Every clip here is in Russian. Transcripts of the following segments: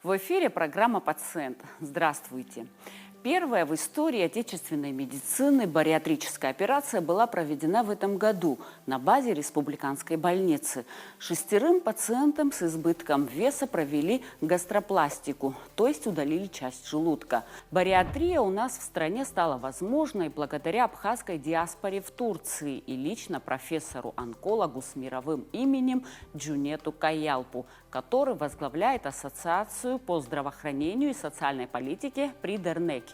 В эфире программа «Пациент». Здравствуйте. Первая в истории отечественной медицины бариатрическая операция была проведена в этом году на базе республиканской больницы. 6 пациентам с избытком веса провели гастропластику, то есть удалили часть желудка. Бариатрия у нас в стране стала возможной благодаря абхазской диаспоре в Турции и лично профессору-онкологу с мировым именем Джунету Каялпу, который возглавляет Ассоциацию по здравоохранению и социальной политике при Дернеке.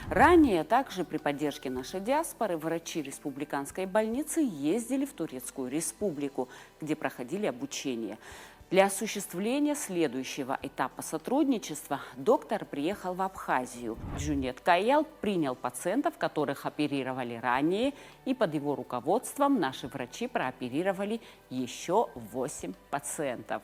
Ранее также при поддержке нашей диаспоры врачи республиканской больницы ездили в Турецкую республику, где проходили обучение. Для осуществления следующего этапа сотрудничества доктор приехал в Абхазию. Джунет Каялп принял пациентов, которых оперировали ранее, и под его руководством наши врачи прооперировали еще 8 пациентов.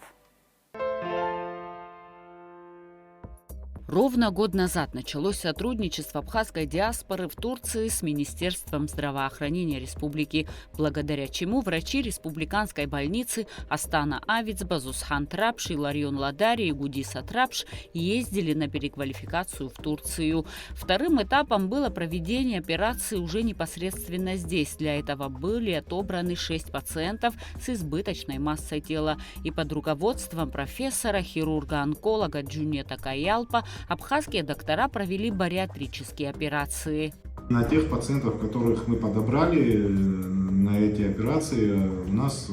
Ровно год назад началось сотрудничество абхазской диаспоры в Турции с Министерством здравоохранения республики, благодаря чему врачи республиканской больницы Астана Авицба, Зусхан Трапш, Иларион Ладари и Гудиса Трапш ездили на переквалификацию в Турцию. Вторым этапом было проведение операции уже непосредственно здесь. Для этого были отобраны 6 пациентов с избыточной массой тела. И под руководством профессора, хирурга-онколога Джунета Каялпа абхазские доктора провели бариатрические операции. На тех пациентов, которых мы подобрали на эти операции, у нас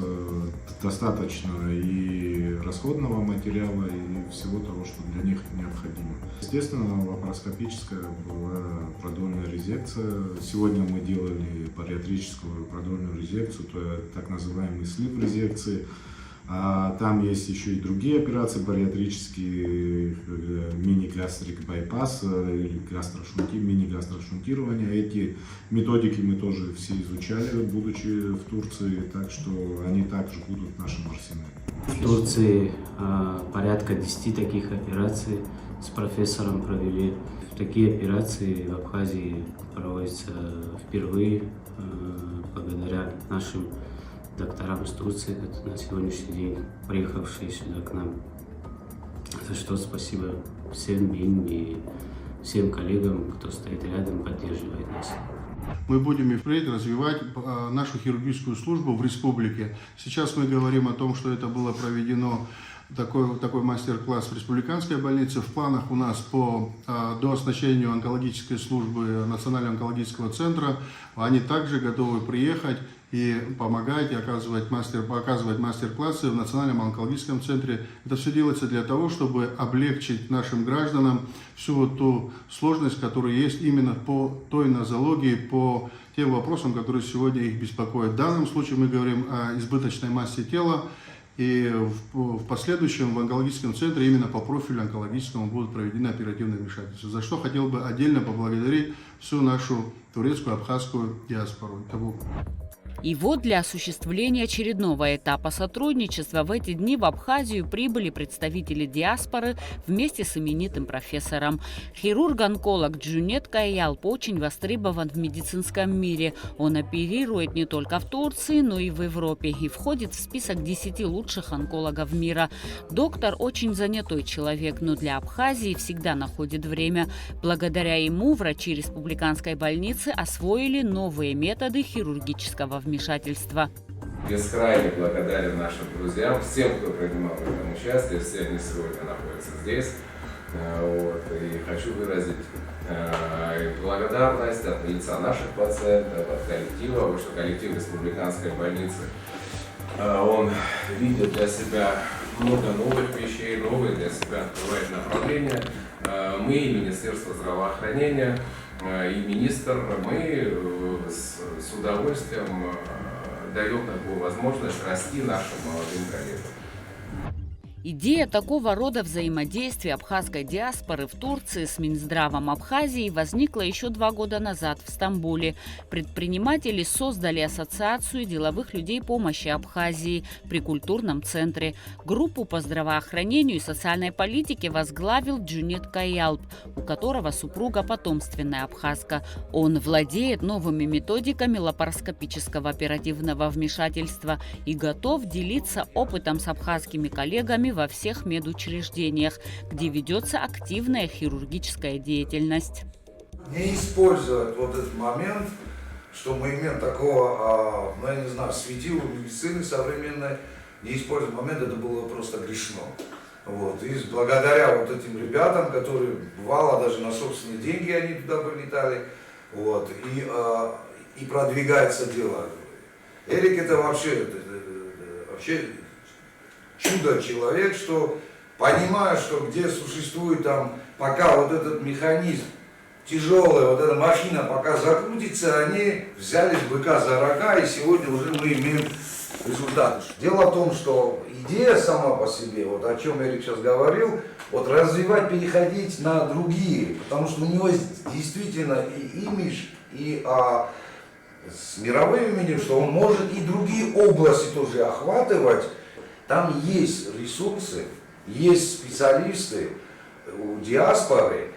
достаточно и расходного материала, и всего того, что для них необходимо. Естественно, лапароскопическая была продольная резекция. Сегодня мы делали бариатрическую продольную резекцию, так называемый слив резекции. Там есть еще и другие операции бариатрические, мини-гастрик байпас или мини-гастрошунтирование. Эти методики мы тоже все изучали, будучи в Турции, так что они также будут в нашем арсенале. В Турции порядка 10 таких операций с профессором провели. Такие операции в Абхазии проводятся впервые благодаря нашим докторам из Турции, на сегодняшний день приехавшие сюда к нам. За что спасибо всем им и всем коллегам, кто стоит рядом, поддерживает нас. Мы будем и впредь развивать нашу хирургическую службу в республике. Сейчас мы говорим о том, что это было проведено такой мастер-класс в республиканской больнице. В планах у нас по дооснащению онкологической службы Национального онкологического центра. Они также готовы приехать и помогать, и оказывать мастер-классы в Национальном онкологическом центре. Это все делается для того, чтобы облегчить нашим гражданам всю вот ту сложность, которая есть именно по той нозологии, по тем вопросам, которые сегодня их беспокоят. В данном случае мы говорим о избыточной массе тела, и в последующем в онкологическом центре именно по профилю онкологическому будут проведены оперативные вмешательства. За что хотел бы отдельно поблагодарить всю нашу турецкую, абхазскую диаспору. И вот для осуществления очередного этапа сотрудничества в эти дни в Абхазию прибыли представители диаспоры вместе с именитым профессором. Хирург-онколог Джунет Каялп очень востребован в медицинском мире. Он оперирует не только в Турции, но и в Европе и входит в список 10 лучших онкологов мира. Доктор очень занятой человек, но для Абхазии всегда находит время. Благодаря ему врачи республиканской больницы освоили новые методы хирургического вмешательства. Бескрайне благодарен нашим друзьям, всем, кто принимал в этом участие, все они сегодня находятся здесь. И хочу выразить благодарность от лица наших пациентов, от коллектива, потому что коллектив республиканской больницы, он видит для себя много новых вещей, новые для себя открывает направления. Мы и Министерство здравоохранения, и министр, мы с удовольствием даем такую возможность расти нашим молодым коллегам. Идея такого рода взаимодействия абхазской диаспоры в Турции с Минздравом Абхазии возникла еще 2 года назад в Стамбуле. Предприниматели создали Ассоциацию деловых людей помощи Абхазии при культурном центре. Группу по здравоохранению и социальной политике возглавил Джунет Каялп, у которого супруга потомственная абхазка. Он владеет новыми методиками лапароскопического оперативного вмешательства и готов делиться опытом с абхазскими коллегами врачами во всех медучреждениях, где ведется активная хирургическая деятельность. Не использовать вот этот момент, что мы имеем такого, ну я не знаю, светила медицины современной, не использовать момент, это было просто грешно. Вот. И благодаря вот этим ребятам, которые бывало даже на собственные деньги они туда прилетали, вот, и продвигается дело. Эрик это вообще чудо-человек, что понимая, что где существует там, пока вот этот механизм тяжелая, вот эта машина пока закрутится, они взялись быка за рога, и сегодня уже мы имеем результаты. Дело в том, что идея сама по себе, вот о чем Эрик сейчас говорил, вот развивать, переходить на другие, потому что у него действительно и имидж, и с мировым именем, что он может и другие области тоже охватывать. Там есть ресурсы, есть специалисты у диаспоры,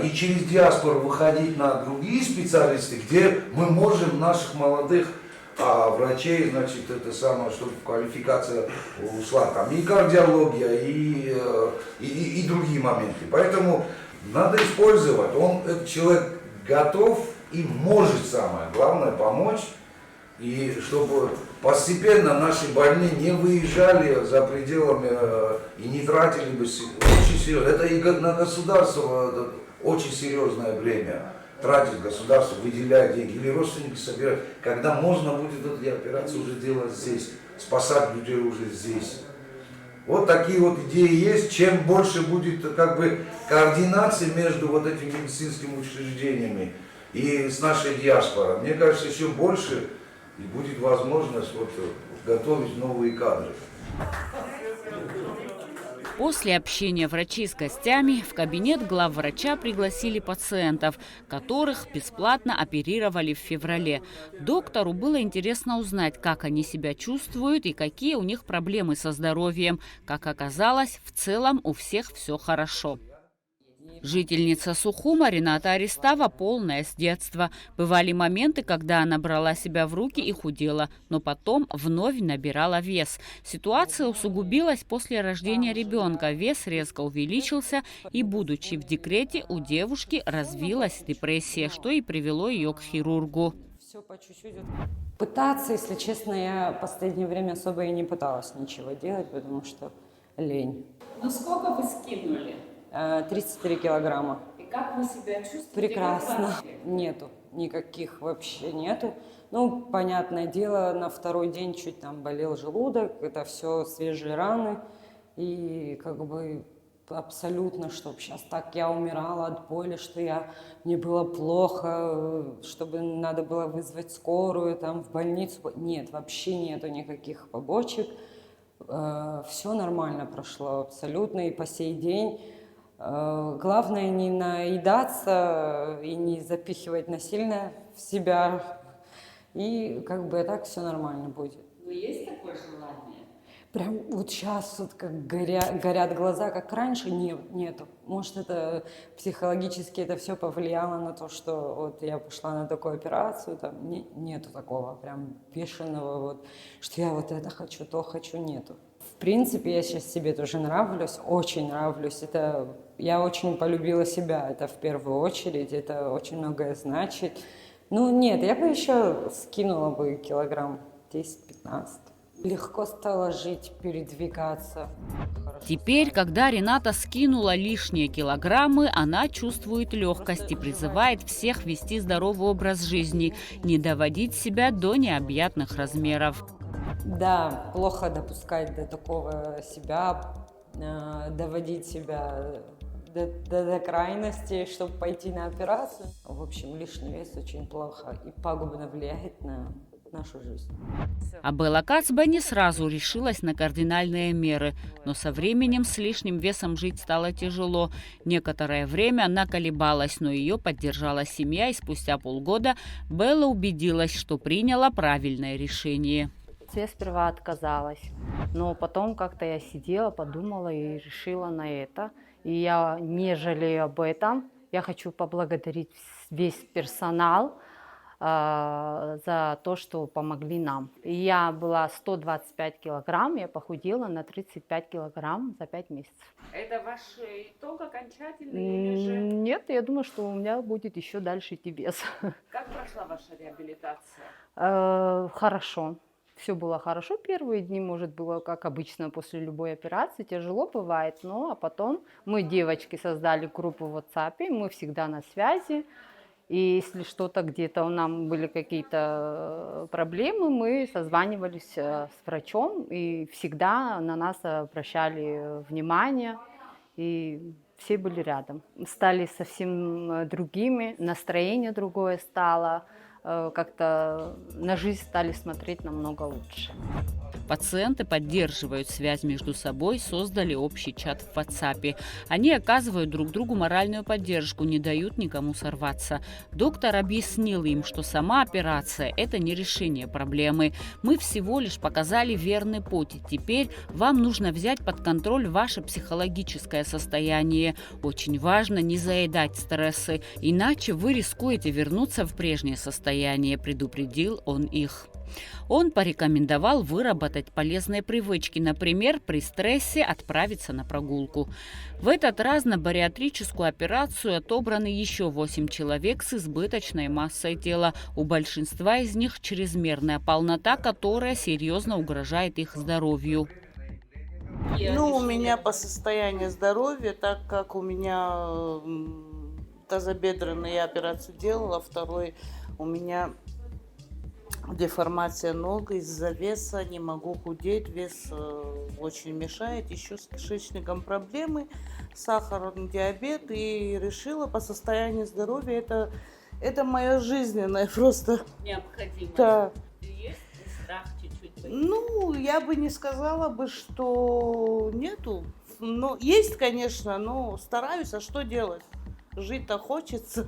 и через диаспору выходить на другие специалисты, где мы можем наших молодых врачей, значит, это самое, чтобы квалификация ушла, там и кардиология, и другие моменты. Поэтому надо использовать. Этот человек готов и может, самое главное, помочь. И чтобы постепенно наши больные не выезжали за пределами и не тратили бы очень серьезно. Это и на государство очень серьезное время. Тратить государство, выделять деньги или родственники собирать, когда можно будет эти операции уже делать здесь, спасать людей уже здесь. Вот такие вот идеи есть. Чем больше будет как бы координации между вот этими медицинскими учреждениями и с нашей диаспорой, мне кажется, еще больше и будет возможность вот готовить новые кадры. После общения врачей с гостями в кабинет главврача пригласили пациентов, которых бесплатно оперировали в феврале. Доктору было интересно узнать, как они себя чувствуют и какие у них проблемы со здоровьем. Как оказалось, в целом у всех все хорошо. Жительница Сухума Рената Арестава полная с детства. Бывали моменты, когда она брала себя в руки и худела, но потом вновь набирала вес. Ситуация усугубилась после рождения ребенка. Вес резко увеличился, и, будучи в декрете, у девушки развилась депрессия, что и привело ее к хирургу. Все по чуть-чуть. Пытаться, если честно, я в последнее время особо и не пыталась ничего делать, потому что лень. Ну сколько вы скинули? 33 килограмма. И как вы себя чувствуете? Прекрасно. Нету. Никаких вообще нету. Ну, понятное дело, на второй день чуть там болел желудок. Это все свежие раны. И как бы абсолютно, чтобы сейчас так я умирала от боли, что мне было плохо, чтобы надо было вызвать скорую, там в больницу. Нет, вообще нету никаких побочек. Все нормально прошло абсолютно и по сей день. Главное не наедаться и не запихивать насильно в себя. И как бы так все нормально будет. Но есть такое желание? Прям вот сейчас вот как горят глаза, как раньше, нету. Может, это психологически это все повлияло на то, что вот я пошла на такую операцию, там нету такого прям бешеного, вот, что я вот это хочу, то хочу, нету. В принципе, я сейчас себе тоже нравлюсь, очень нравлюсь. Я очень полюбила себя, это в первую очередь, это очень многое значит. Ну нет, я бы еще скинула бы килограмм 10-15. Легко стало жить, передвигаться. Теперь, когда Рената скинула лишние килограммы, она чувствует легкость и призывает всех вести здоровый образ жизни, не доводить себя до необъятных размеров. Да, плохо допускать до такого себя, доводить себя до крайности, чтобы пойти на операцию. В общем, лишний вес очень плохо и пагубно влияет на нашу жизнь. Абелла Кацба не сразу решилась на кардинальные меры, но со временем с лишним весом жить стало тяжело. Некоторое время она колебалась, но ее поддержала семья, и спустя полгода Белла убедилась, что приняла правильное решение. Я сперва отказалась, но потом как-то я сидела, подумала и решила на это. И я не жалею об этом. Я хочу поблагодарить весь персонал, за то, что помогли нам. Я была 125 килограмм, я похудела на 35 килограмм за 5 месяцев. Это ваш итог окончательный или же... Нет, я думаю, что у меня будет еще дальше идти вес. Как прошла ваша реабилитация? Хорошо. Все было хорошо. Первые дни, может, было как обычно после любой операции. Тяжело бывает, но а потом мы, девочки, создали группу в WhatsApp, мы всегда на связи. И если что-то где-то у нас были какие-то проблемы, мы созванивались с врачом и всегда на нас обращали внимание. И все были рядом. Стали совсем другими, настроение другое стало. Как-то на жизнь стали смотреть намного лучше. Пациенты поддерживают связь между собой, создали общий чат в WhatsApp. Они оказывают друг другу моральную поддержку, не дают никому сорваться. Доктор объяснил им, что сама операция – это не решение проблемы. Мы всего лишь показали верный путь. Теперь вам нужно взять под контроль ваше психологическое состояние. Очень важно не заедать стрессы, иначе вы рискуете вернуться в прежнее состояние, предупредил он их. Он порекомендовал выработать полезные привычки, например, при стрессе отправиться на прогулку. В этот раз на бариатрическую операцию отобраны еще 8 человек с избыточной массой тела. У большинства из них чрезмерная полнота, которая серьезно угрожает их здоровью. Ну, у меня по состоянию здоровья, так как у меня тазобедренную я операцию делала, второй у меня деформация ног из-за веса, не могу худеть, вес очень мешает. Еще с кишечником проблемы, сахарный диабет, и решила по состоянию здоровья, это моя жизненная просто. Необходимо. Да. Есть страх чуть-чуть? Ну, я бы не сказала бы, что нету. Но есть, конечно, но стараюсь, а что делать? Жить-то хочется.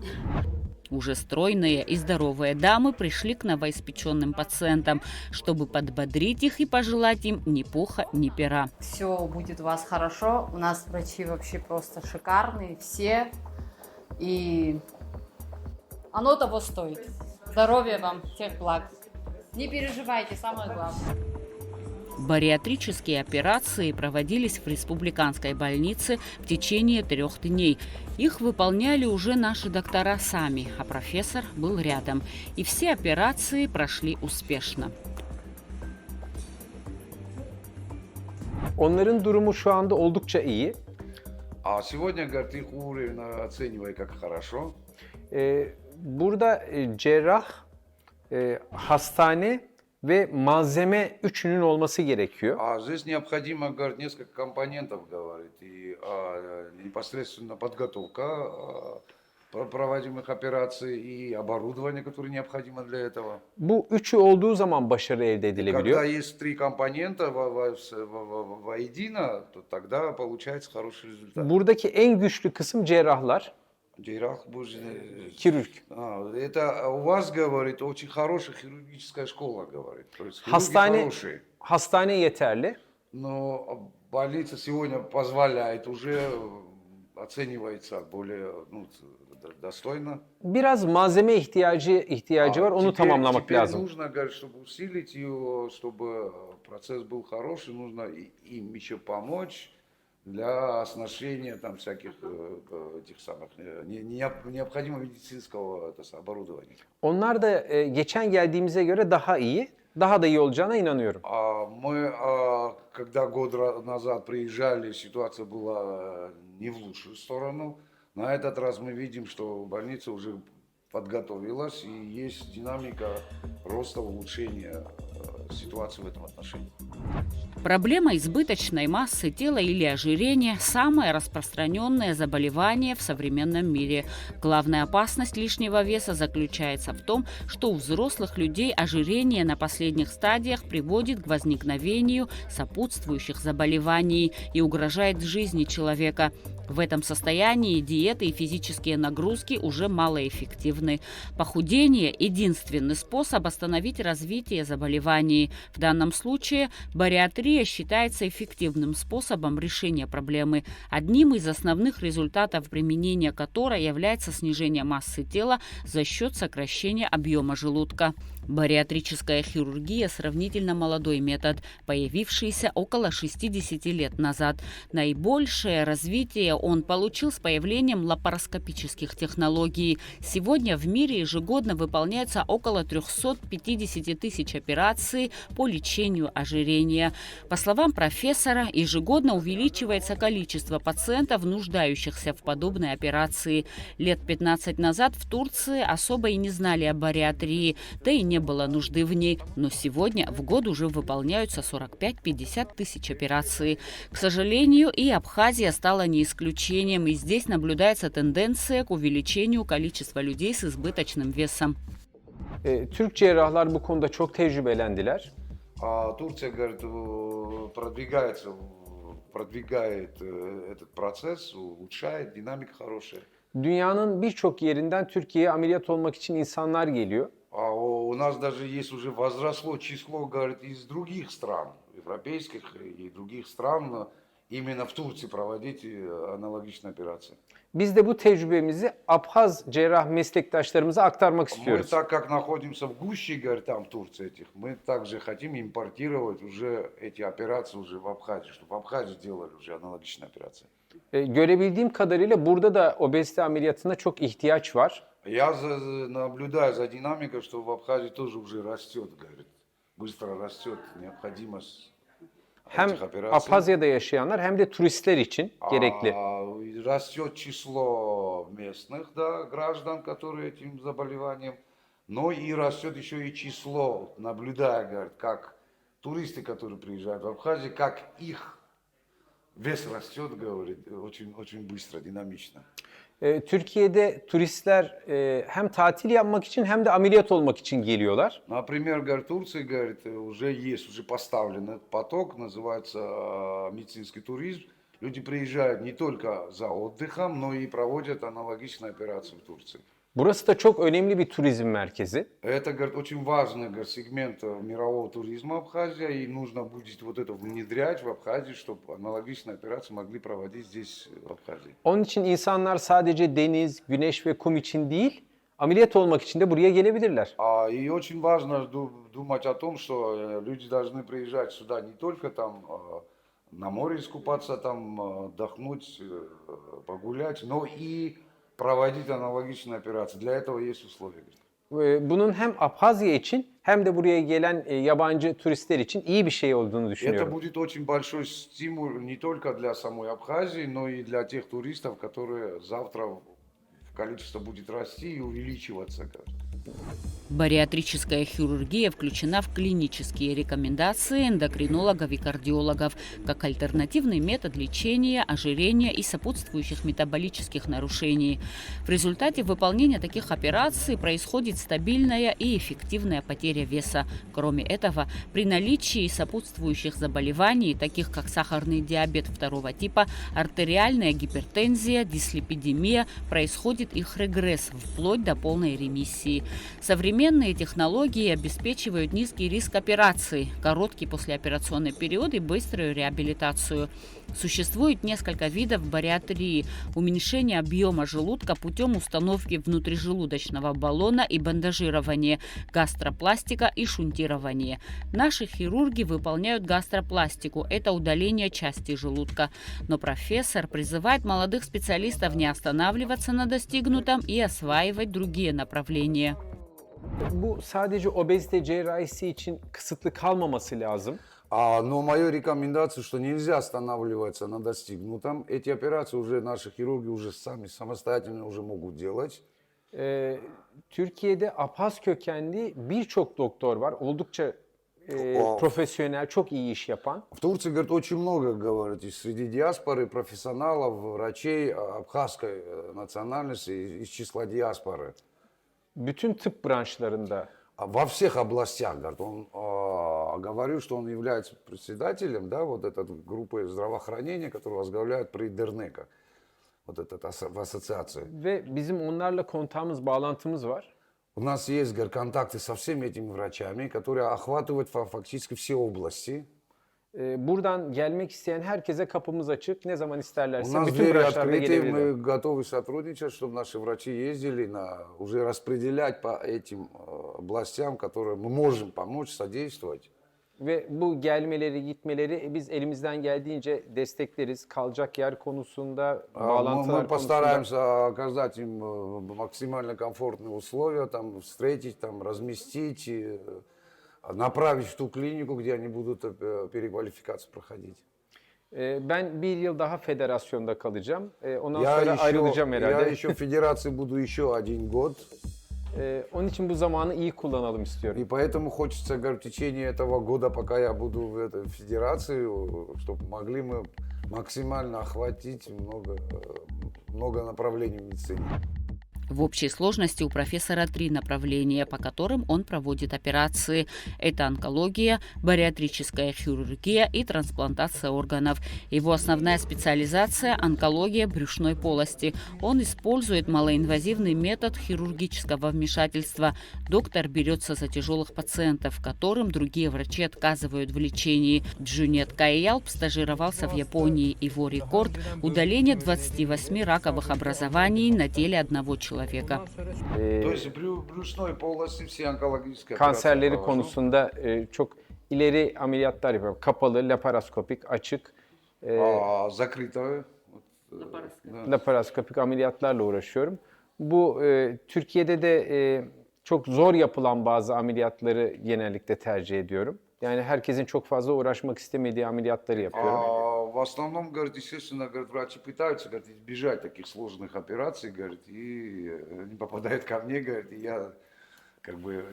Уже стройные и здоровые дамы пришли к новоиспеченным пациентам, чтобы подбодрить их и пожелать им ни пуха, ни пера. Все будет у вас хорошо. У нас врачи вообще просто шикарные, все. И оно того стоит. Здоровья вам, всех благ. Не переживайте, самое главное. Бариатрические операции проводились в республиканской больнице в течение 3 дней. Их выполняли уже наши доктора сами, а профессор был рядом. И все операции прошли успешно. Onların durumu şu anda oldukça iyi. А сегодня, говорит, их уровень оценивай как хорошо. Burada cerrah, hastane ve malzeme üçünün olması gerekiyor. А здесь необходимо, говорит, несколько компонентов, говорит, и непосредственно подготовка проводимых операций и оборудование, которое необходимо для этого. Bu üçü olduğu zaman başarı elde edilebiliyor. Когда есть 3 компонента воедино, то тогда получается хороший результат. Buradaki en güçlü kısım cerrahlar, Джейрах, kirurg. это у вас, говорит, очень хорошая хирургическая школа, говорит. То есть хирурги хорошие. Hastane yeterli. Но больница сегодня позволяет, уже оценивается более достойно. Biraz malzeme ihtiyacı var. Onu tamamlamak теперь lazım. нужно, говорит, чтобы усилить ее, чтобы процесс был хороший, нужно им еще помочь для оснащения там всяких этих самых необходимого медицинского оборудования. Onlar da geçen geldiğimize göre daha iyi. Daha da iyi olacağına inanıyorum. Мы, когда год назад приезжали, ситуация была не в лучшую сторону. На этот раз мы видим, что больница уже подготовилась и есть динамика роста, улучшения ситуации в этом отношении. Проблема избыточной массы тела или ожирения – самое распространенное заболевание в современном мире. Главная опасность лишнего веса заключается в том, что у взрослых людей ожирение на последних стадиях приводит к возникновению сопутствующих заболеваний и угрожает жизни человека. В этом состоянии диеты и физические нагрузки уже малоэффективны. Похудение – единственный способ остановить развитие заболеваний. лечении. В данном случае бариатрия считается эффективным способом решения проблемы, одним из основных результатов применения которой является снижение массы тела за счет сокращения объема желудка. Бариатрическая хирургия – сравнительно молодой метод, появившийся около 60 лет назад. Наибольшее развитие он получил с появлением лапароскопических технологий. Сегодня в мире ежегодно выполняется около 350 тысяч операций по лечению ожирения. По словам профессора, ежегодно увеличивается количество пациентов, нуждающихся в подобной операции. Лет 15 назад в Турции особо и не знали о бариатрии, да и не было нужды в ней. Но сегодня в год уже выполняются 45-50 тысяч операций. К сожалению, и Абхазия стала не исключением, и здесь наблюдается тенденция к увеличению количества людей с избыточным весом. Türk cerrahlar bu konuda çok tecrübelendiler. Турция, говорит, продвигает этот процесс, улучшает, динамика хорошая. Dünyanın birçok yerinden Türkiye'ye ameliyat olmak için insanlar geliyor. А у нас даже есть уже возросло число, говорит, из других стран, европейских и других стран, именно в Турции проводить аналогичные операции. Biz de bu tecrübemizi Abhaz cerrah meslektaşlarımıza aktarmak Мы, istiyoruz. так как находимся в гуще, говорит, там в Турции этих, мы также хотим импортировать уже эти операции уже в Абхазию, чтобы в Абхазии делали уже аналогичные операции. Görebildiğim kadarıyla burada da obezite ameliyatına çok ihtiyaç var. Я наблюдаю за динамикой, что в Абхазии тоже уже растет, говорит, быстро растет необходимость Hem этих операций. Abhazya'da yaşayanlar hem de turistler için gerekli. Растет число местных, да, граждан, которые этим заболеванием, но и растет еще и число, наблюдая, говорит, как туристы, которые приезжают в Абхазию, как их вес растет, говорит, очень быстро, динамично. Türkiye'de turistler hem tatil yapmak için hem de ameliyat olmak için geliyorlar. Например, говорит, Турция, говорит, уже есть, уже поставлен этот поток, называется медицинский туризм. Люди приезжают не только за отдыхом, но и проводят аналогичные операции в Турции. Burası da çok önemli bir turizm merkezi. Это, говорит, очень важный, говорит, сегмент мирового туризма Абхазия, и нужно будет вот это внедрять в Абхазии, чтобы аналогичные операции могли проводить здесь, в Абхазии. Onun için insanlar sadece deniz, güneş ve kum için değil, ameliyat olmak için de buraya gelebilirler. И очень важно думать о том, что люди должны приезжать сюда не только там на море искупаться, там отдохнуть, погулять, но и проводить аналогичные операции. Для этого есть условия. Bunun hem Abhazya için hem de buraya gelen yabancı turistler için iyi bir şey olduğunu Это düşünüyorum. будет очень большой стимул не только для самой Абхазии, но и для тех туристов, которые завтра количество будет расти и увеличиваться. Бариатрическая хирургия включена в клинические рекомендации эндокринологов и кардиологов как альтернативный метод лечения ожирения и сопутствующих метаболических нарушений. В результате выполнения таких операций происходит стабильная и эффективная потеря веса. Кроме этого, при наличии сопутствующих заболеваний, таких как сахарный диабет второго типа, артериальная гипертензия, дислипидемия, происходит их регресс вплоть до полной ремиссии. Современные технологии обеспечивают низкий риск операций, короткий послеоперационный период и быструю реабилитацию. Существует несколько видов бариатрии: уменьшение объема желудка путем установки внутрижелудочного баллона и бандажирования, гастропластика и шунтирование. Наши хирурги выполняют гастропластику – это удаление части желудка. Но профессор призывает молодых специалистов не останавливаться на достигнутом и осваивать другие направления. Bu sadece obezite cerrahisi için kısıtlı kalmaması lazım. Но моя рекомендация, что нельзя останавливаться на достигнутом. Эти операции уже наши хирурги уже сами самостоятельно уже могут делать. Türkiye'de Abhaz kökenli birçok doktor var. Oldukça profesyonel, çok iyi iş yapan. В Турции, говорит, очень много, говорит, среди диаспоры профессионалов, врачей абхазской национальности из числа диаспоры. Bütün tıp branşlarında. Во всех областях, говорит, он говорил, что он является председателем, да, вот этой группы здравоохранения, которую возглавляет при Дернека, вот эта в ассоциации. Ve bizim onlarla kontağımız, bağlantımız var. У нас есть, говорит, контакты со всеми этими врачами, которые охватывают фактически все области. Buradan gelmek isteyen herkese kapımız açık. Ne zaman У isterlerse нас bütün двери branşlarda открыты, gelebilirler. мы готовы сотрудничать, чтобы наши врачи ездили, уже распределять по этим областям, которые мы можем помочь, содействовать. Ve bu gelmeleri, gitmeleri biz elimizden geldiğince destekleriz. Kalacak yer konusunda, Мы bağlantılar konusunda. постараемся оказать им максимально комфортные условия, там, встретить, там, разместить, направить в ту клинику, где они будут переквалификацию проходить. Ben bir yıl daha federasyonda kalacağım. Ondan Я sonra ayrılacağım я herhalde. еще в федерации буду еще 1 год, Onun için bu zamanı iyi kullanalım istiyorum. и поэтому хочется, говорю, в течение этого года, пока я буду в этой федерации, чтобы могли мы максимально охватить много направлений в медицине. В общей сложности у профессора 3 направления, по которым он проводит операции. Это онкология, бариатрическая хирургия и трансплантация органов. Его основная специализация – онкология брюшной полости. Он использует малоинвазивный метод хирургического вмешательства. Доктор берется за тяжелых пациентов, которым другие врачи отказывают в лечении. Джунет Кайялп стажировался в Японии. Его рекорд – удаление 28 раковых образований на теле одного человека. То есть брюшной полости все онкологические Kanserleri операции konusunda çok ileri ameliyatlar yapıyorum. Kapalı, laparoskopik, açık, закрытые. laparoskopik ameliyatlarla uğraşıyorum. Bu Türkiye'de de çok zor yapılan bazı ameliyatları genellikle tercih ediyorum. Yani herkesin çok fazla uğraşmak istemediği ameliyatları yapıyorum. В основном, говорит, естественно, говорит, врачи пытаются, говорит, избежать таких сложных операций, говорит, и они попадают ко мне, говорит, и я как бы...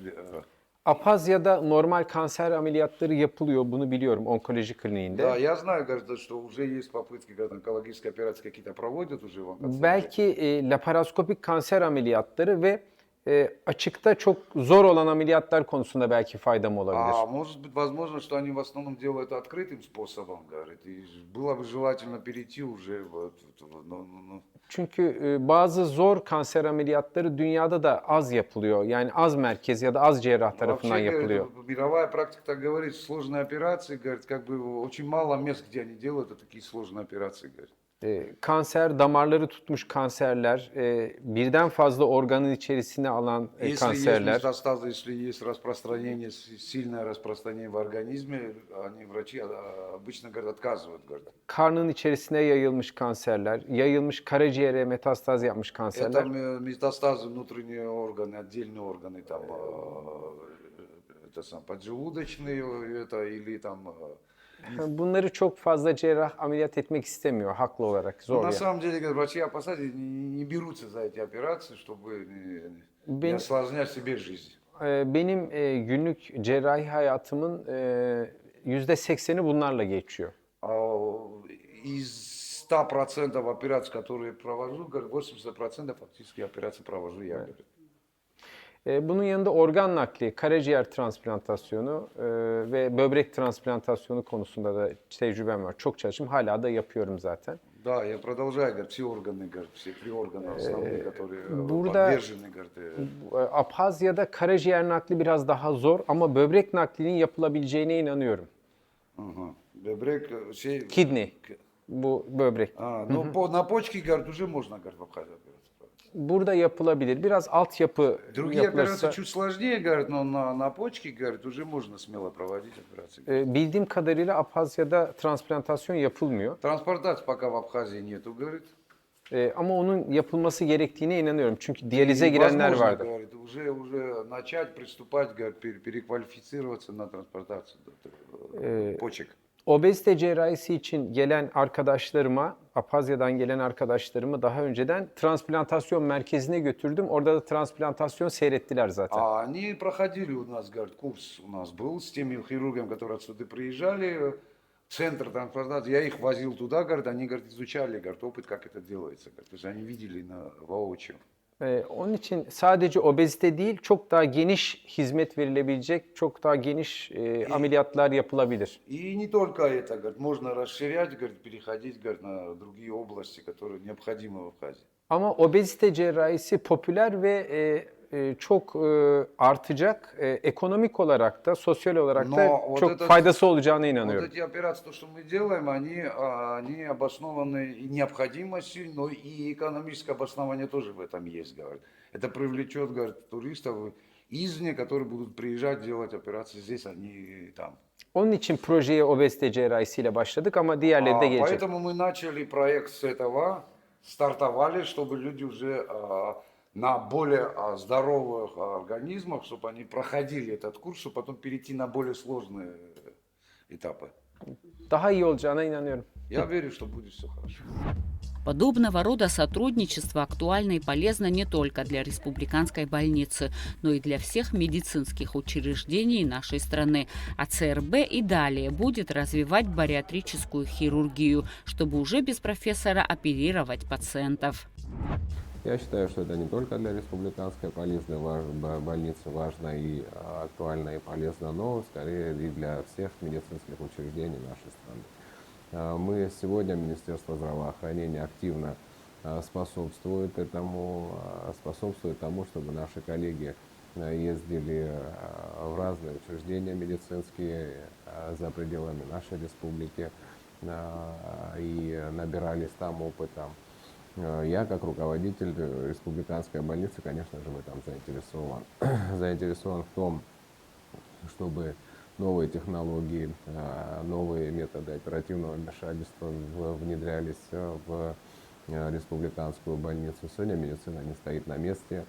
Apazya'da normal kanser ameliyatları yapılıyor, bunu biliyorum onkoloji kliniğinde. Да, я знаю, говорит, что уже есть попытки, говорит, онкологические операции какие-то проводят уже в онкоцентре. Belki laparoskopik kanser ameliyatları ve açıkta çok zor olan ameliyatlar konusunda belki faydam olabilir. Может быть, возможно, что они в основном делают открытым способом, говорит, и было бы желательно перейти уже Çünkü bazı zor kanser ameliyatları dünyada da az yapılıyor. Yani az merkez ya da az cerrah tarafından yapılıyor. Говорит, мировая практика говорит, сложные операции, говорит, как бы очень мало мест, где они делают такие сложные операции, говорит. Kanser, damarları tutmuş kanserler, birden fazla organın içerisine alan Если есть kanserler. метастазы, если есть распространение, сильное распространение в организме, они, врачи, обычно, говорят, отказывают, говорят. Karnın içerisine yayılmış kanserler, yayılmış karaciğere metastaz yapmış Это kanserler. метастазы, внутренние органы, отдельные органы, там, это сам поджелудочные, это, или там... Bunları çok fazla cerrah ameliyat etmek istemiyor haklı olarak. Zor На yani. самом деле, говорят, врачи опасаются, не берутся за эти операции, чтобы не осложнять себе жизнь. Benim günlük cerrahi hayatımın %80'i bunlarla geçiyor. Из 100% операций, которые провожу, говорят, 80% фактически операций провожу я. Говорят. Bunun yanında organ nakli, karaciğer transplantasyonu ve böbrek transplantasyonu konusunda da tecrübem var. Çok çalıştım, hala da yapıyorum zaten. Да, я продолжаю, говорят, все органы, говорят, все 3 органа основные, которые Burada подвержены, говорят. Abhazya'da karaciğer nakli biraz daha zor ama böbrek naklinin yapılabileceğine inanıyorum. Ага. Бебрек, все... Kidney, bu böbrek. Ну, на почке, говорят, уже можно, говорят, в Абхазии операцию. Burada yapılabilir. Biraz altyapı Другие yapılırsa. операции чуть сложнее, говорят, но на почке, говорят, уже можно смело проводить операции. Bildiğim kadarıyla Abhazya'da transplantasyon yapılmıyor. Трансплантации пока в Абхазии нету, говорит. Ama onun yapılması gerektiğine inanıyorum. Çünkü diyalize girenler Возможно, vardı. говорит, уже начать приступать, говорит, переквалифицироваться на трансплантацию почек. Obezite cerrahisi için gelen arkadaşlarıma, Abhazya'dan gelen arkadaşlarımı daha önceden transplantasyon merkezine götürdüm. Orada da transplantasyon seyrettiler zaten. Они проходили у нас, говорит, курс у нас был с теми хирургами, которые отсюда приезжали, центр трансплантации. Я их возил туда, говорит, они, говорит, изучали, говорит, опыт, как это делается. Говорит, то есть они видели воочию. Onun için sadece obezite değil, çok daha geniş hizmet verilebilecek, çok daha geniş ameliyatlar yapılabilir. И не только это, говорит, можно расширять, говорит, переходить, говорит, на другие области, которые необходимы в Абхазии. Ama obezite cerrahisi popüler ve çok artacak. Ekonomik olarak da, sosyal olarak da Но вот çok этот- faydası olacağına Вот inanıyorum. эти операции, то, что мы делаем, они обоснованы и необходимостью, но и экономическое обоснование тоже в этом есть, говорит. Это привлечет, говорит, туристов извне, которые будут приезжать делать операции здесь, а не там. Onun için projeye obezite cerrahisiyle başladık ama diğerleri de gelecek. Поэтому мы начали проект с этого, стартовали, чтобы люди уже на более здоровых организмах, чтобы они проходили этот курс, чтобы потом перейти на более сложные этапы. Daha iyi olacağına inanıyorum. Я верю, что будет все хорошо. Подобного рода сотрудничество актуально и полезно не только для республиканской больницы, но и для всех медицинских учреждений нашей страны. А ЦРБ и далее будет развивать бариатрическую хирургию, чтобы уже без профессора оперировать пациентов. Я считаю, что это не только для республиканской больницы важно и актуально и полезно, но скорее и для всех медицинских учреждений нашей страны. Мы сегодня, Министерство здравоохранения, активно способствует тому, чтобы наши коллеги ездили в разные учреждения медицинские за пределами нашей республики и набирались там опыта. Я, как руководитель республиканской больницы, конечно же, в этом заинтересован. Заинтересован в том, чтобы новые технологии, новые методы оперативного вмешательства внедрялись в республиканскую больницу. Сегодня медицина не стоит на месте,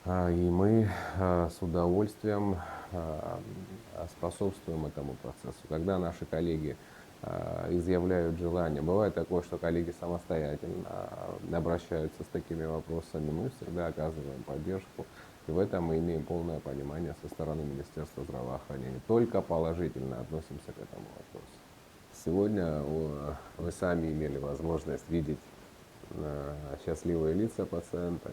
и мы с удовольствием способствуем этому процессу. Когда наши коллеги изъявляют желание, бывает такое, что коллеги самостоятельно обращаются с такими вопросами, мы всегда оказываем поддержку. И в этом мы имеем полное понимание со стороны Министерства здравоохранения. Только положительно относимся к этому вопросу. Сегодня вы сами имели возможность видеть счастливые лица пациентов,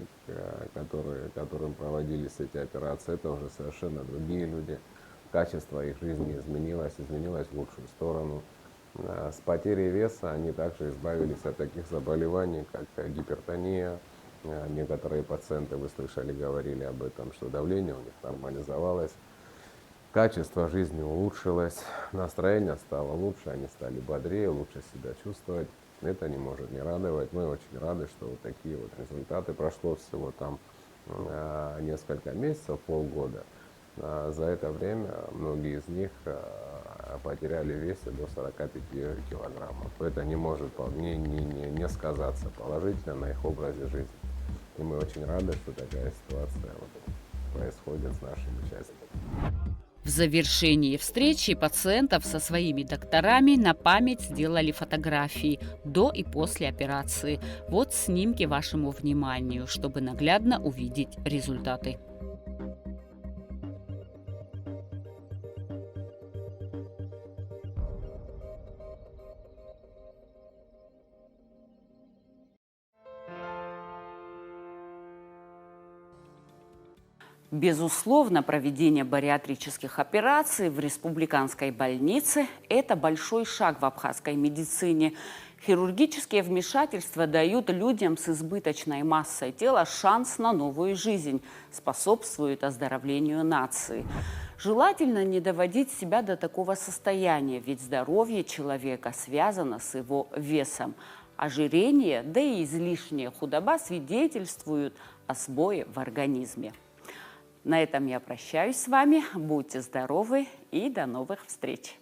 которым проводились эти операции. Это уже совершенно другие люди. Качество их жизни изменилось в лучшую сторону. С потерей веса они также избавились от таких заболеваний, как гипертония. Некоторые пациенты, вы слышали, говорили об этом, что давление у них нормализовалось, качество жизни улучшилось, настроение стало лучше, они стали бодрее, лучше себя чувствовать. Это не может не радовать. Мы очень рады, что вот такие вот результаты. Прошло всего там несколько месяцев, полгода. За это время многие из них потеряли в весе до 45 килограммов. Это не может не сказаться положительно на их образе жизни. И мы очень рады, что такая ситуация происходит с нашими участниками. В завершении встречи пациентов со своими докторами на память сделали фотографии до и после операции. Вот снимки вашему вниманию, чтобы наглядно увидеть результаты. Безусловно, проведение бариатрических операций в республиканской больнице – это большой шаг в абхазской медицине. Хирургические вмешательства дают людям с избыточной массой тела шанс на новую жизнь, способствуют оздоровлению нации. Желательно не доводить себя до такого состояния, ведь здоровье человека связано с его весом. Ожирение, да и излишняя худоба свидетельствуют о сбое в организме. На этом я прощаюсь с вами. Будьте здоровы и до новых встреч!